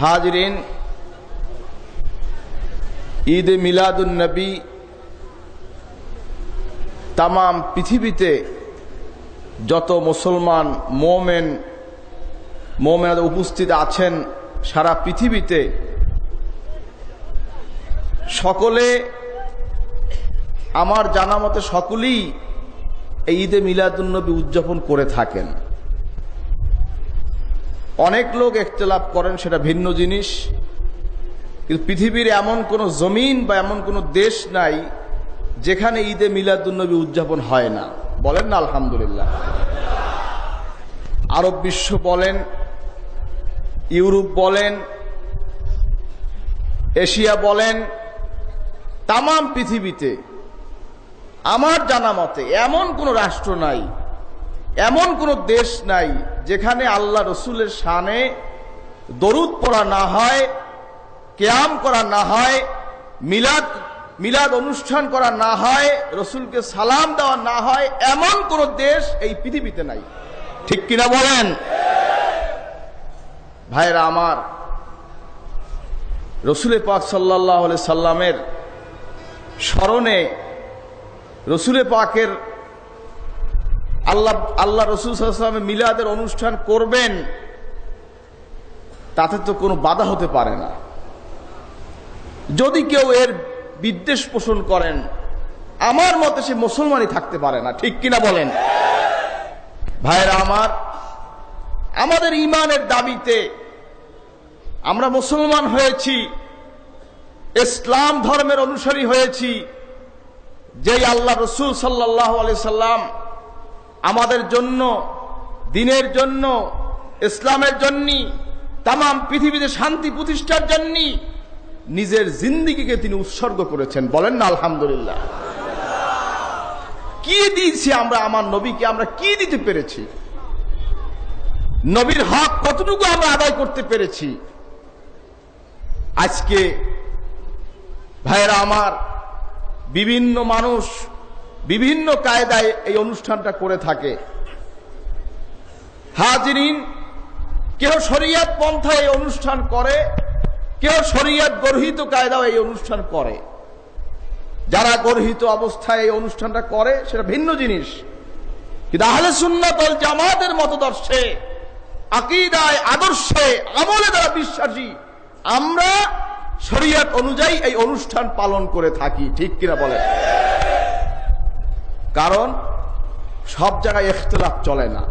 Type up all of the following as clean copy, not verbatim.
হাজরিন, ঈদে মিলাদুন নবী তাম পৃথিবীতে যত মুসলমান মোমেন উপস্থিত আছেন সারা পৃথিবীতে, সকলে আমার জানা মতে সকলেই এই ঈদে মিলাদুন নবী উদযাপন করে থাকেন। অনেক লোক ইখতিলাফ করেন, সেটা ভিন্ন জিনিস, কিন্তু পৃথিবীর এমন কোনো জমিন বা এমন কোনো দেশ নাই যেখানে ঈদে মিলাদুন নবী উদযাপন হয় না। বলেন না আলহামদুলিল্লাহ। আরব বিশ্ব বলেন, ইউরোপ বলেন, এশিয়া বলেন, তাম পৃথিবীতে আমার জানা মতে এমন কোন রাষ্ট্র নাই, এমন কোন দেশ নাই যেখানে আল্লাহ রসুলের শানে দরুদ পড়া না হয়, কিয়াম করা না হয়, মিলাদ অনুষ্ঠান করা না হয়, রসুলকে সালাম দেওয়া না হয়, এমন কোন দেশ এই পৃথিবীতে নাই। ঠিক কিনা বলেন ভাইরা আমার? রসুল পাক সাল্লাল্লাহু আলাইহি সাল্লামের স্মরণে রসুল পাকের আল্লাহ রসুল সাল্লাল্লাহু আলাইহি সাল্লামের মিলাদের অনুষ্ঠান করবেন, তাতে তো কোনো বাধা হতে পারে না। যদি কেউ এর বিদ্বেষ পোষণ করেন, আমার মতে সে মুসলমানই থাকতে পারে না। ঠিক কিনা বলেন ভাইরা আমার? আমাদের ঈমানের দাবিতে আমরা মুসলমান হয়েছি, ইসলাম ধর্মের অনুসারী হয়েছি, যেই আল্লাহ রসুল সাল্লাল্লাহু আলাইহি সাল্লাম আমাদের জন্য, দ্বীনের জন্য, ইসলামের জন্য, তাম পৃথিবীতে শান্তি প্রতিষ্ঠার জন্য নিজের জিন্দেগিকে তিনি উৎসর্গ করেছেন। বলেন না আলহামদুলিল্লাহ। কি দিয়েছি আমরা আমার নবীকে? আমরা কি দিতে পেরেছি? নবীর হক কতটুকু আমরা আদায় করতে পেরেছি? আজকে ভাইরা আমার, বিভিন্ন মানুষ বিভিন্ন কায়দায় এই অনুষ্ঠানটা করে থাকে। হাজিরিন, কেউ শরীয়ত পন্থায় এই অনুষ্ঠান করে, কেউ শরীয়ত গর্হিত কায়দায় এই অনুষ্ঠান করে। যারা গর্হিত অবস্থায় এই অনুষ্ঠানটা করে সেটা ভিন্ন জিনিস, কিন্তু আহলে সুন্নাত ওয়াল জামাতের মতদর্শে, আকীদায়, আদর্শে, আমলে যারা বিশ্বাসী, আমরা শরীয়ত অনুযায়ী এই অনুষ্ঠান পালন করে থাকি। ঠিক কিনা বলেন? কারণ সব জায়গায় ইখতিলাফ চলে না,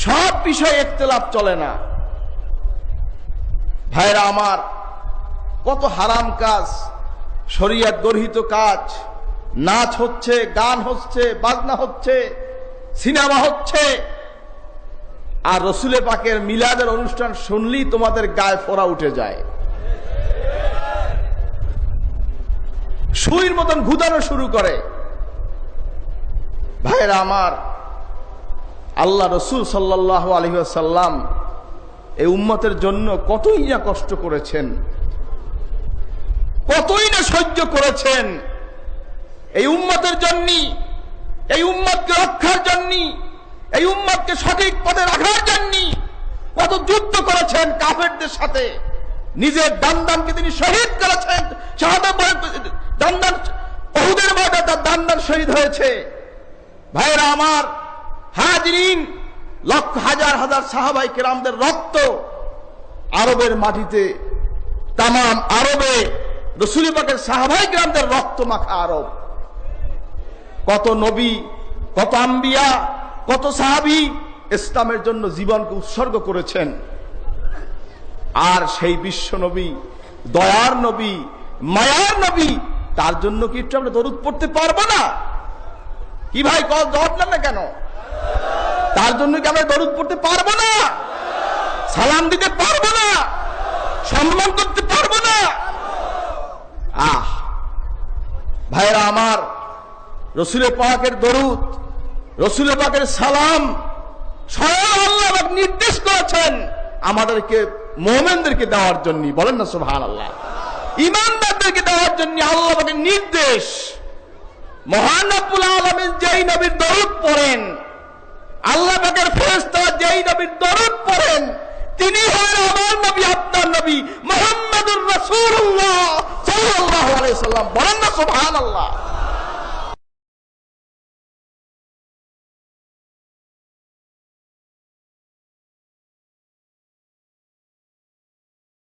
সব বিষয়ে ইখতিলাফ চলে না। ভাইরা আমার, কত হারাম কাজ, শরীয়ত গর্হিত কাজ, নাচ হচ্ছে, গান হচ্ছে, বাজনা হচ্ছে, সিনেমা হচ্ছে, আর রসুল পাকের মিলাদের অনুষ্ঠান শুনলেই তোমাদের গায়ে ফোঁড়া উঠে যায়, সুইর মতন ঘুদানো শুরু করে। ভাইরা আমার, আল্লাহ রসুল সাল্লাল্লাহু আলাইহি ওয়াসাল্লাম এই উম্মতের জন্য কতই না কষ্ট করেছেন, কতই না সহ্য করেছেন। এই উম্মতের জন্য, এই উম্মতকে রক্ষার জন্য, এই উম্মতকে সঠিক পথে রাখার জন্য কত যুদ্ধ করেছেন কাফেরদের সাথে। নিজের দান্দানকে তিনি শহীদ করেছেন, দান্দান উহুদের ময়দানে তার দান্দান শহীদ হয়েছে। ভাইরা আমার, হাজিরিন, লক্ষ হাজার হাজার সাহাবাই কেরামদের রক্ত আরবের মাটিতে, তাম আরবে রসুল পাকের সাহাবাই কেরামদের রক্ত মাখা আরব। কত নবী, কত আম্বিয়া, কত সাহাবী ইসলামের জন্য জীবনকে উৎসর্গ করেছেন। আর সেই বিশ্ব নবী, দয়ার নবী, মায়ার নবী, তার জন্য কি একটু আমরা দরুদ পড়তে পারবো না? কি ভাই, জবাব দেন না কেন? তার জন্য কি আমরা দরুদ পড়তে পারবো না? সালাম দিতে পারবো না? সম্মান করতে পারবো না? ভাইরা আমার, রসুল পাকের দরুদ, রসুল পাকের সালাম স্বয়ং আল্লাহ নির্দেশ করেছেন আমাদেরকে, মুমিনদেরকে দেওয়ার জন্য। বলেন না সুবহানাল্লাহ। ঈমানদারদেরকে দেওয়ার জন্য আল্লাহ পাকের নির্দেশ। মহান রব্বুল আলামিন যেই নবীর দরুদ পড়েন, আল্লাহ পাকের ফেরেশতারা যেই নবীর দরুদ পড়েন, তিনি হলেন আমার নবী নবী মুহাম্মাদুর রাসূলুল্লাহ সাল্লাল্লাহু আলাইহি সাল্লাম। বলেন না সুবহানাল্লাহ।